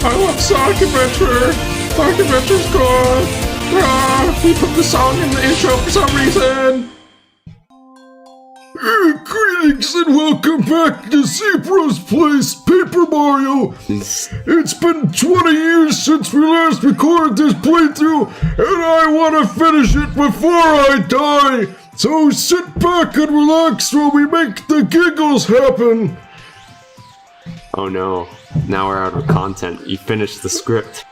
I love Sonic Adventure. Sonic Adventure's good. He put the song in the intro for some reason. Greetings and welcome back to ZBros Plays Paper Mario. It's been 20 years since we last recorded this playthrough, and I want to finish it before I die. So sit back and relax while we make the giggles happen. Oh no, now we're out of content. You finished the script.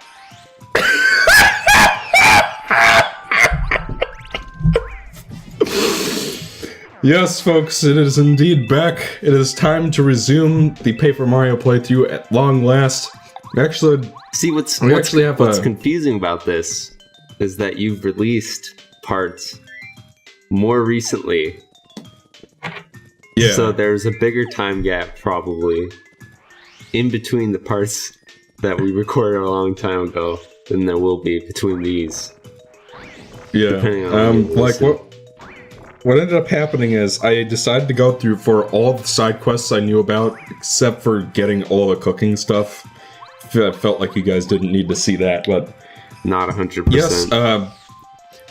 Yes, folks, it is indeed back. It is time to resume the Paper Mario playthrough at long last. Actually, what's confusing about this is that you've released parts more recently. Yeah. So there's a bigger time gap probably in between the parts that we recorded a long time ago than there will be between these. Yeah. What ended up happening is I decided to go through for all the side quests I knew about, except for getting all the cooking stuff. I felt like you guys didn't need to see that, but... Not 100%. Yes,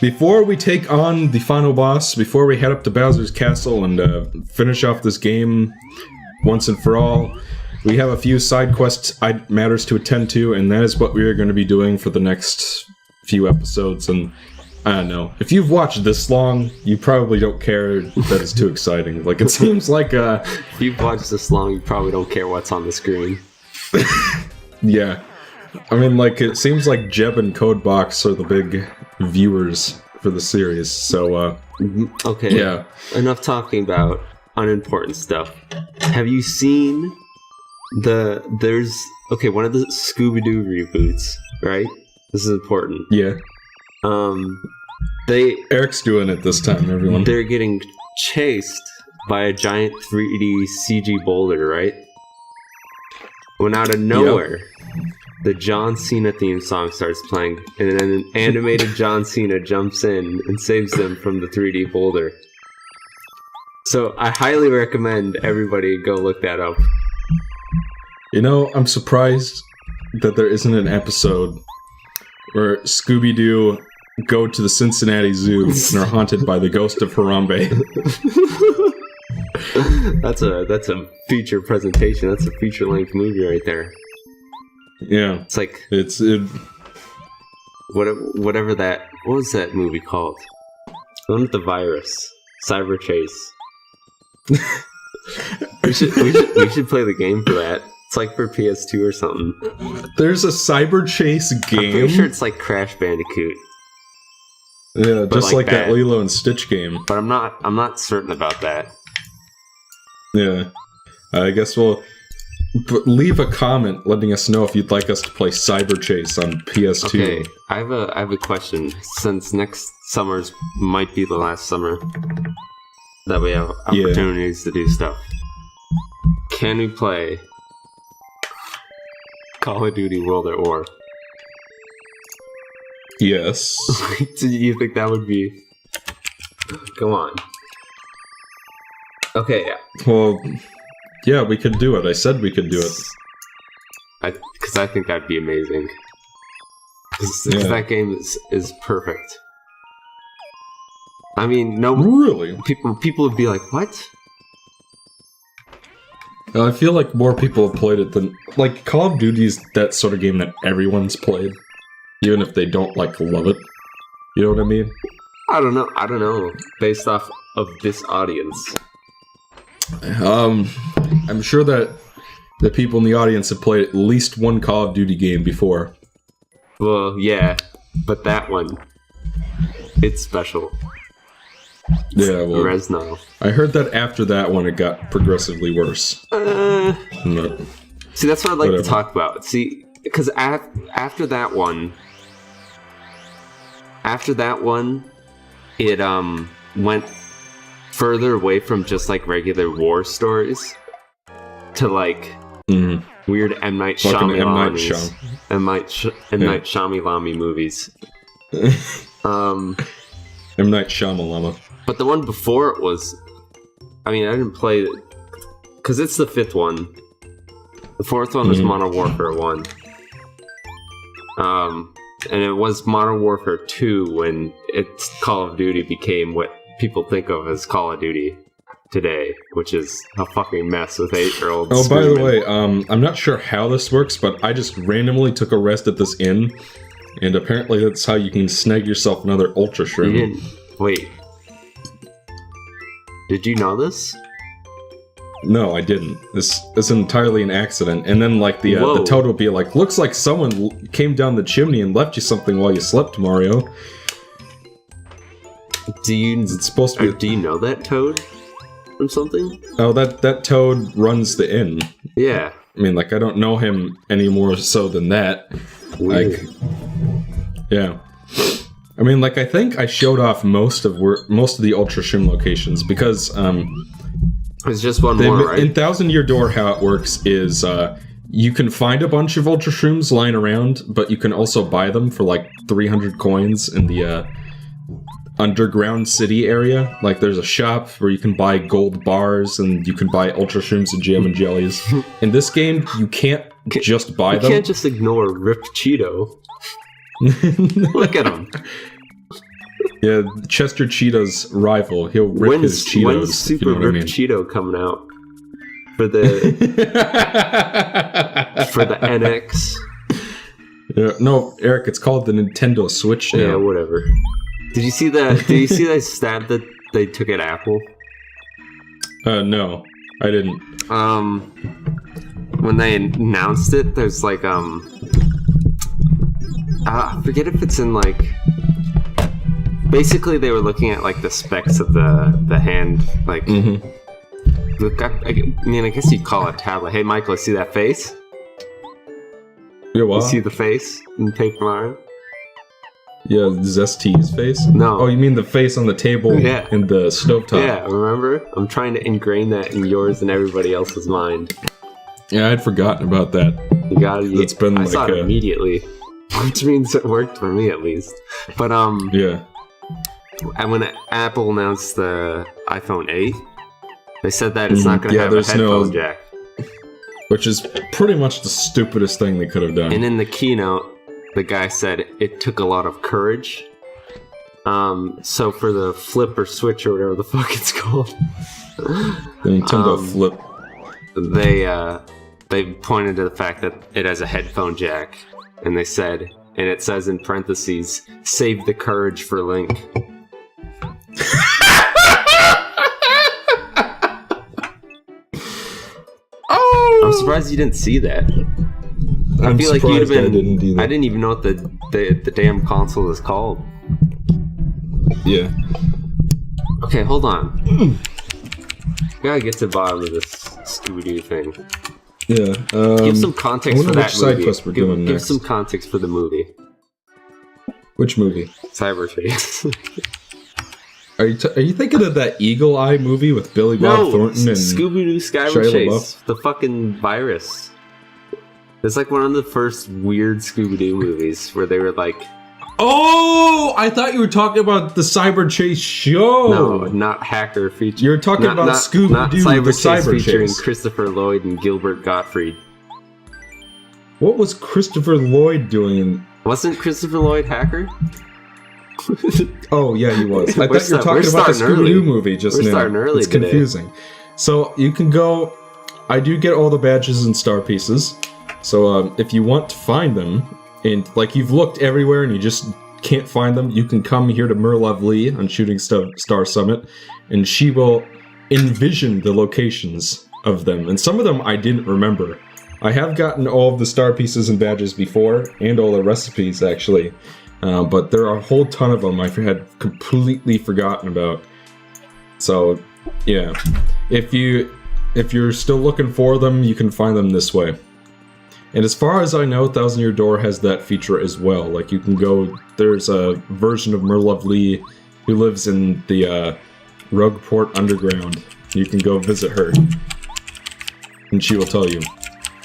before we take on the final boss, before we head up to Bowser's Castle and finish off this game once and for all, we have a few side quest matters to attend to, and that is what we are going to be doing for the next few episodes, and... I don't know. If you've watched this long, you probably don't care that it's too exciting. Like, it seems like, If you've watched this long, you probably don't care what's on the screen. Yeah. I mean, like, it seems like Jeb and Codebox are the big viewers for the series, so, Okay. Yeah. Enough talking about unimportant stuff. Have you seen one of the Scooby-Doo reboots, right? This is important. Yeah. Eric's doing it this time, everyone. They're getting chased by a giant 3D CG boulder, right? When out of nowhere, the John Cena theme song starts playing, and then an animated John Cena jumps in and saves them from the 3D boulder. So I highly recommend everybody go look that up. You know, I'm surprised that there isn't an episode where Scooby-Doo go to the Cincinnati Zoo and are haunted by the ghost of Harambe. That's a feature presentation. That's a feature-length movie right there. Yeah. It's like... Whatever that... What was that movie called? The one with the virus. Cyber Chase. we should play the game for that. It's like for PS2 or something. There's a Cyber Chase game? I'm pretty sure it's like Crash Bandicoot. Yeah, just like that Lilo and Stitch game. But I'm not certain about that. Yeah. I guess we'll leave a comment letting us know if you'd like us to play Cyber Chase on PS2. Okay, I have a question. Since next summer's might be the last summer that we have opportunities to do stuff. Can we play Call of Duty World at War? Yes. Do you think that would be... Go on. Okay, yeah. Well, yeah, we could do it. I said we could do it. Because I think that'd be amazing. Because that game is perfect. I mean, no... Really? People would be like, what? I feel like more people have played it than... Like, Call of Duty's that sort of game that everyone's played. Even if they don't, like, love it. You know what I mean? I don't know. Based off of this audience. I'm sure that the people in the audience have played at least one Call of Duty game before. Well, yeah. But that one, it's special. Yeah, well... Resno. I heard that after that one, it got progressively worse. See, that's what I'd like to talk about. See, because after that one... it went further away from just like regular war stories to like weird M. Night Shyamalan movies. M. Night Shyamalan. But the one before it was, I mean, I didn't play it because it's the fifth one. The fourth one was Modern Warfare 1. And it was Modern Warfare 2 when it's Call of Duty became what people think of as Call of Duty today, which is a fucking mess with 8-year-olds. Oh, screaming. by the way, I'm not sure how this works, but I just randomly took a rest at this inn, and apparently that's how you can snag yourself another Ultra You Shroom. didn't... Wait. Did you know this? No, I didn't. This is entirely an accident. And then, like, the toad will be like, looks like someone came down the chimney and left you something while you slept, Mario. It's supposed to be... Do you know that toad from something? Oh, that toad runs the inn. Yeah. I mean, like, I don't know him any more so than that. Weird. Like, yeah. I mean, like, I think I showed off most of the Ultra Shroom locations because, It's just one more, right? in Thousand Year Door, how it works is you can find a bunch of Ultra Shrooms lying around, but you can also buy them for like 300 coins in the underground city area. Like, there's a shop where you can buy gold bars and you can buy Ultra Shrooms and jam and jellies. In this game, you can't just buy them. You can't just ignore Ripped Cheeto. Look at him. Yeah, Chester Cheetah's rival. He'll rip his Cheetos. When's Super Ripped Cheeto coming out? For the for the NX? No, Eric, it's called the Nintendo Switch now. Yeah, whatever. Did you see that? Did you see that stab that they took at Apple? No, I didn't. When they announced it, there's like I forget if it's in like. Basically, they were looking at like the specs of the hand, like. Mm-hmm. Look, I mean, I guess you'd call it a tablet. Hey, Michael, see that face? Yeah, what? You see the face in Paper Mario? Yeah, Zest's face? No. Oh, you mean the face on the table in the stovetop? Yeah, remember? I'm trying to ingrain that in yours and everybody else's mind. Yeah, I'd forgotten about that. You got it. It's been I like saw it immediately, which means it worked for me at least. But yeah. And when Apple announced the iPhone 8, they said that it's not going to have a headphone jack. Which is pretty much the stupidest thing they could have done. And in the keynote, the guy said it took a lot of courage. So for the flip or switch or whatever the fuck it's called, the Nintendo Flip. They pointed to the fact that it has a headphone jack, and they said, and it says in parentheses, "Save the courage for Link." I'm surprised you didn't see that. I feel like you'd have been. I didn't even know what the damn console is called. Yeah. Okay, hold on. Gotta get to the bottom of this Scooby-Doo thing. Yeah. Give some context for that side movie. quest we're doing Give next. some context for the movie. Which movie? Cyberchase. Are you thinking of that Eagle Eye movie with Billy Bob Thornton and Scooby-Doo Shia Cyberchase? LaBeouf? The fucking virus. It's like one of the first weird Scooby-Doo movies where they were like... Oh! I thought you were talking about the Cyber Chase show! No, not Hacker featuring... You're talking about Scooby-Doo, the Cyber featuring Chase. Christopher Lloyd and Gilbert Gottfried. What was Christopher Lloyd doing? Wasn't Christopher Lloyd Hacker? Oh, yeah, he was. I thought you were talking about the Scooby-Doo movie just now. We're starting early It's confusing. So, you can go... I do get all the badges and star pieces. So, if you want to find them, and, like, you've looked everywhere and you just can't find them, you can come here to Merlovely on Shooting Star Summit, and she will envision the locations of them. And some of them I didn't remember. I have gotten all of the star pieces and badges before, and all the recipes, actually. But there are a whole ton of them I had completely forgotten about. So, yeah. If you're still looking for them, you can find them this way. And as far as I know, Thousand Year Door has that feature as well. Like, you can go... There's a version of Merlovely who lives in the Rugport Underground. You can go visit her. And she will tell you.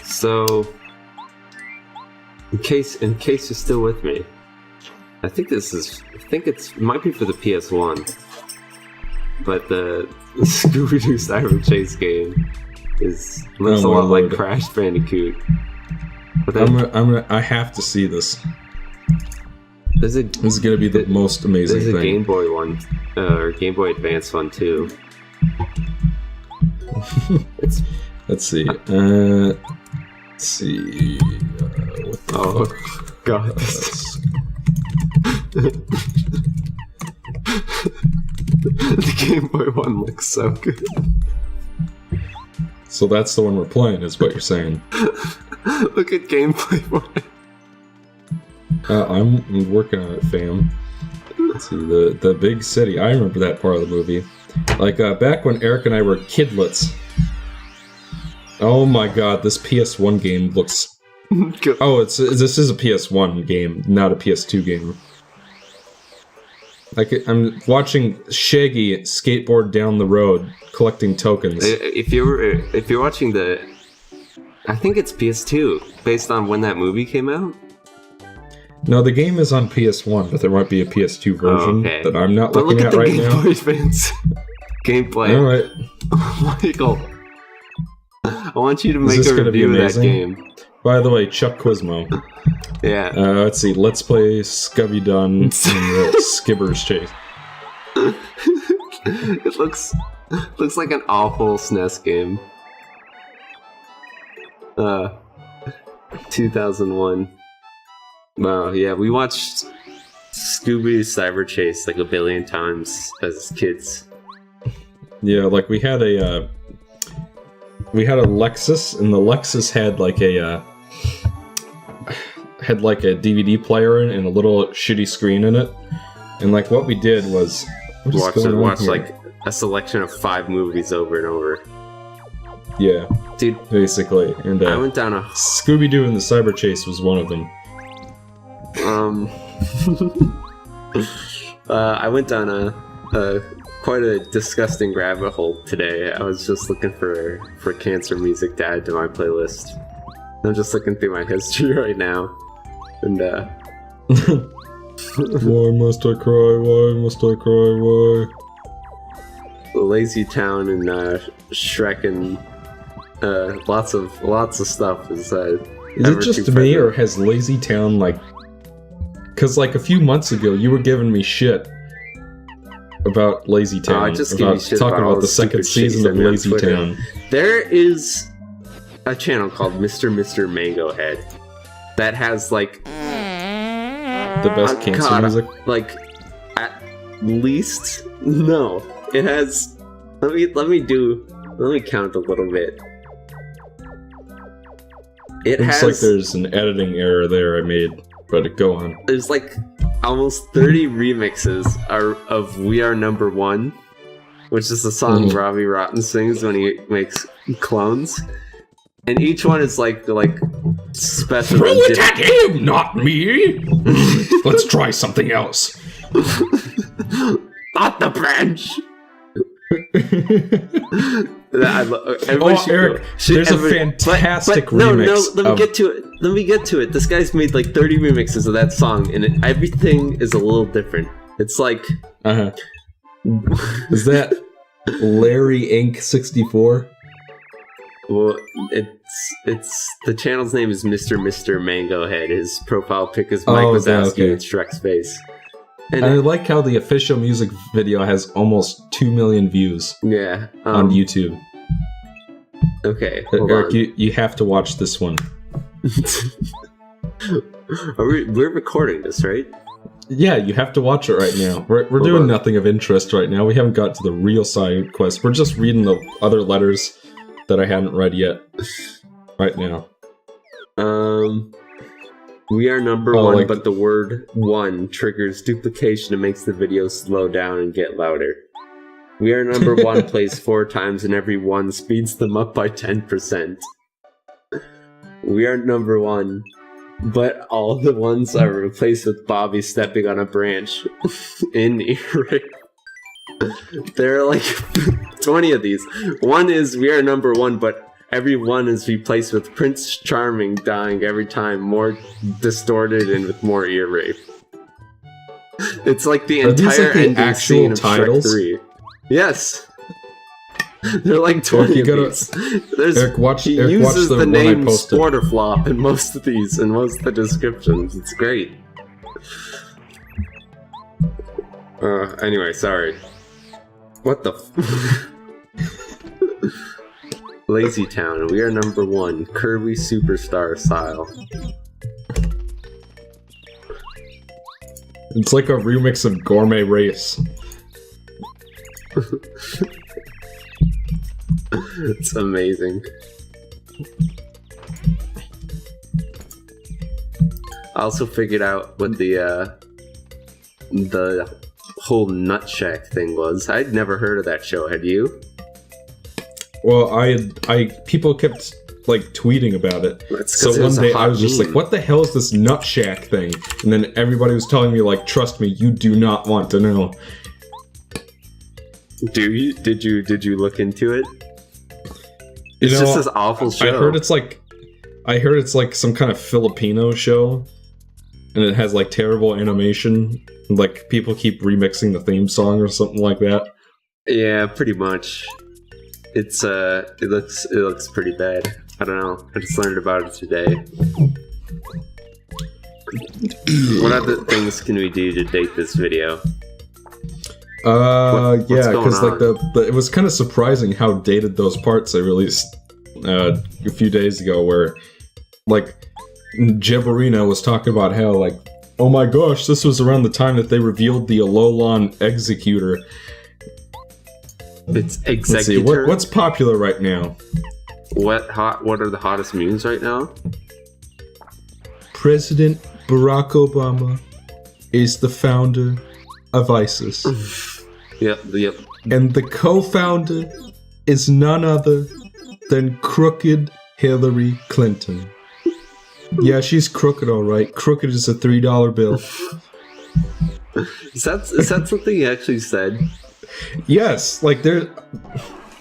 So... In case you're still with me, I think it might be for the PS1. But the Scooby-Doo Cyberchase game looks a lot like Crash Bandicoot. But I have to see this. This is gonna be the most amazing thing. There's a thing. Game Boy one, or Game Boy Advance one too. Let's see. Let's see. Oh god. The Game Boy one looks so good. So that's the one we're playing, is what you're saying. Look at Game Boy one. I'm working on it, fam. Let's see, the big city. I remember that part of the movie. Like, back when Eric and I were kidlets. Oh my god, this PS1 game looks... Oh, this is a PS1 game, not a PS2 game. Like, I'm watching Shaggy skateboard down the road, collecting tokens. If you're watching the... I think it's PS2, based on when that movie came out. No, the game is on PS1, but there might be a PS2 version that I'm not looking at right now. Look at the Game Boy Advance gameplay. Alright. Michael, I want you to make a review of that game. By the way, Chuck Quizmo. Yeah. Let's see. Let's play Scubby Dun in the Skibber's Chase. It looks like an awful SNES game. 2001. Wow, yeah, we watched Scooby's Cyber Chase like a billion times as kids. Yeah, like we had a Lexus, and the Lexus had like a DVD player and a little shitty screen in it. And like what we did was watch like a selection of 5 movies over and over. Yeah, dude, basically. And I went down a Scooby-Doo and the Cyber Chase was one of them. I went down a quite a disgusting rabbit hole today. I was just looking for cancer music to add to my playlist. I'm just looking through my history right now, and why must I cry? Why must I cry? Why? Lazy Town and Shrek and lots of stuff is. Is it just me, or has Lazy Town like? Because like a few months ago, you were giving me shit about Lazy Town. I just gave you shit talking about the second season of Lazy Town. There is a channel called Mr. Mango Head that has like the best cancer music. Like at least no, it has. Let me count a little bit. It looks has like there's an editing error there I made. But go on. There's like almost 30 remixes of "We Are Number One," which is the song Robbie Rotten sings when he makes clones, and each one is like special. Throw it at him, not me. Let's try something else. Not the branch. Eric, there's a fantastic remix. Let me get to it. This guy's made like 30 remixes of that song, and everything is a little different. It's like, is that Larry Inc. 64? Well, it's the channel's name is Mr. Mango Head. His profile pic is Mike Wazowski with Shrek's face. And I like how the official music video has almost 2 million views. Yeah, on YouTube. Okay, Eric, you have to watch this one. We're recording this, right? Yeah, you have to watch it right now. We're doing nothing of interest right now. We haven't got to the real side quest. We're just reading the other letters that I hadn't read yet. Right now. We are number one, but the word one triggers duplication and makes the video slow down and get louder. We are number one plays 4 times and every one speeds them up by 10%. We are number one, but all the ones are replaced with Bobby stepping on a branch in earring. There are like 20 of these. One is we are number one, but every one is replaced with Prince Charming dying every time, more distorted and with more ear rape. It's like the entire ending scene of Shrek 3. Yes! They're like 20 of these. He uses the name Sporterflop in most of these, in most of the descriptions. It's great. Anyway, sorry. What the Lazy Town, we are number 1. Kirby Superstar style. It's like a remix of Gourmet Race. It's amazing. I also figured out what the whole Nut Shack thing was. I'd never heard of that show. Had you? Well, people kept like tweeting about it. So one day I was just like, "What the hell is this Nut Shack thing?" And then everybody was telling me like, "Trust me, you do not want to know." Do you? Did you look into it? It's you know, just this awful show. I heard it's like some kind of Filipino show, and it has like terrible animation. And, like people keep remixing the theme song or something like that. Yeah, pretty much. It's it looks pretty bad. I don't know. I just learned about it today. What other things can we do to date this video? Yeah, because like it was kind of surprising how dated those parts they released a few days ago, where like Jibberina was talking about how like, oh my gosh, this was around the time that they revealed the Alolan Executor. It's Executor. Let's see, what's popular right now? What are the hottest memes right now? President Barack Obama is the founder of ISIS. Yep. And the co-founder is none other than crooked Hillary Clinton. Yeah, she's crooked, all right. Crooked is a $3 bill. Is that something he actually said? Yes, like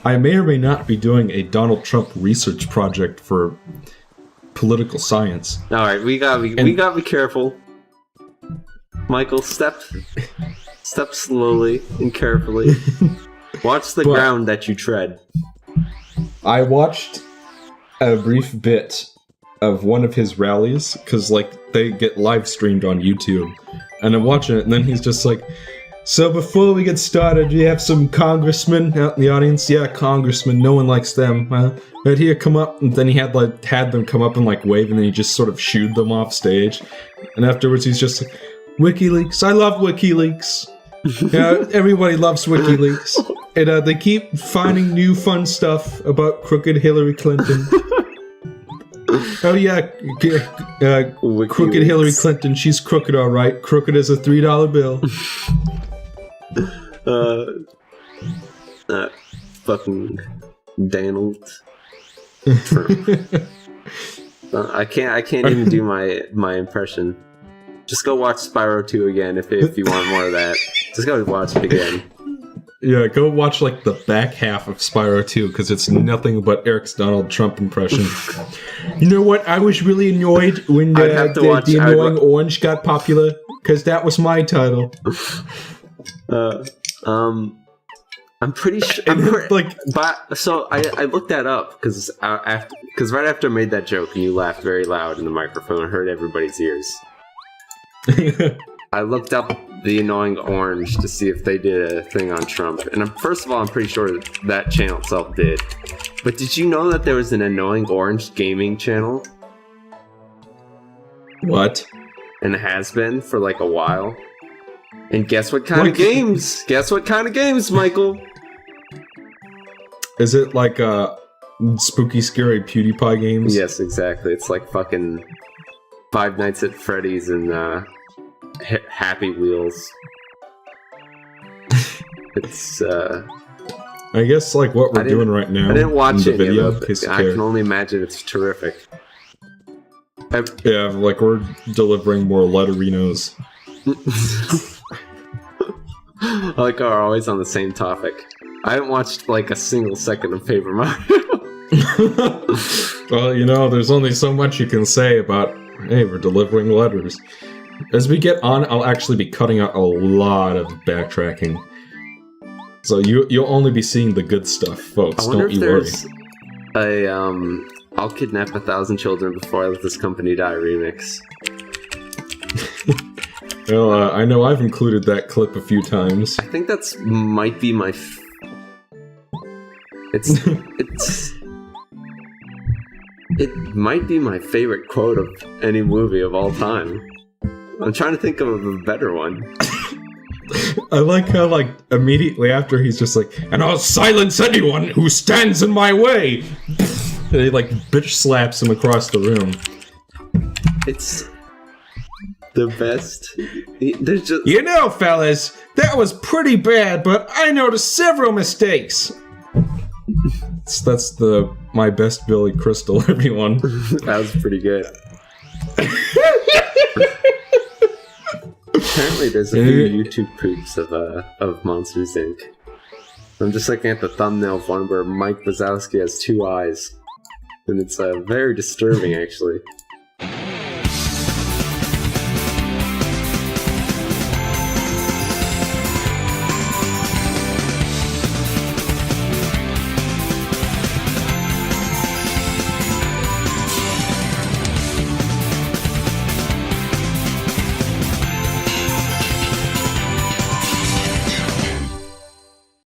I may or may not be doing a Donald Trump research project for political science. All right, we gotta be careful. Michael, step slowly and carefully. Watch the ground that you tread. I watched a brief bit of one of his rallies because like they get live streamed on YouTube, and I'm watching it, and then he's just like, "So before we get started, do you have some congressmen out in the audience?" "Yeah, congressmen. No one likes them. Right here, come up." And then he had them come up and like wave, and then he just sort of shooed them off stage. And afterwards, he's just like, "WikiLeaks. I love WikiLeaks. Everybody loves WikiLeaks, and they keep finding new fun stuff about crooked Hillary Clinton." "Oh yeah, crooked Hillary Clinton. She's crooked, all right. Crooked as a $3 bill." Fucking Donald Trump. I can't even do my impression. Just go watch Spyro 2 again if you want more of that. Just go watch it again. Yeah, go watch like the back half of Spyro 2 because it's nothing but Eric's Donald Trump impression. You know what? I was really annoyed when the annoying orange got popular because that was my title. I'm pretty sure. So I looked that up because right after I made that joke and you laughed very loud in the microphone, I heard everybody's ears. I looked up the annoying orange to see if they did a thing on Trump, and first of all, I'm pretty sure that channel itself did. But did you know that there was an annoying orange gaming channel? What? And it has been for like a while. And guess what kind of games? Guess what kind of games, Michael? Is it like spooky, scary PewDiePie games? Yes, exactly. It's like fucking Five Nights at Freddy's and Happy Wheels. It's I guess like what we're doing right now. I didn't watch the it, video. I can only imagine it's terrific. Yeah, like we're delivering more letterinos. Like are always on the same topic. I haven't watched like a single second of Paper Mario. Well, you know, there's only so much you can say about, hey, we're delivering letters. As we get on, I'll actually be cutting out a lot of backtracking. So you'll only be seeing the good stuff, folks. Don't you worry. I'll kidnap 1,000 children before I let this company die remix. Well, I know I've included that clip a few times. I think that's might be my. It might be my favorite quote of any movie of all time. I'm trying to think of a better one. I like how, like, immediately after he's just like, and I'll silence anyone who stands in my way! And he, like, bitch slaps him across the room. It's the best. There's just... You know, fellas, that was pretty bad, but I noticed several mistakes. That's my best Billy Crystal, everyone. That was pretty good. Apparently, there's a few YouTube proofs of Monsters Inc. I'm just looking at the thumbnail of one where Mike Wazowski has 2 eyes, and it's very disturbing, actually.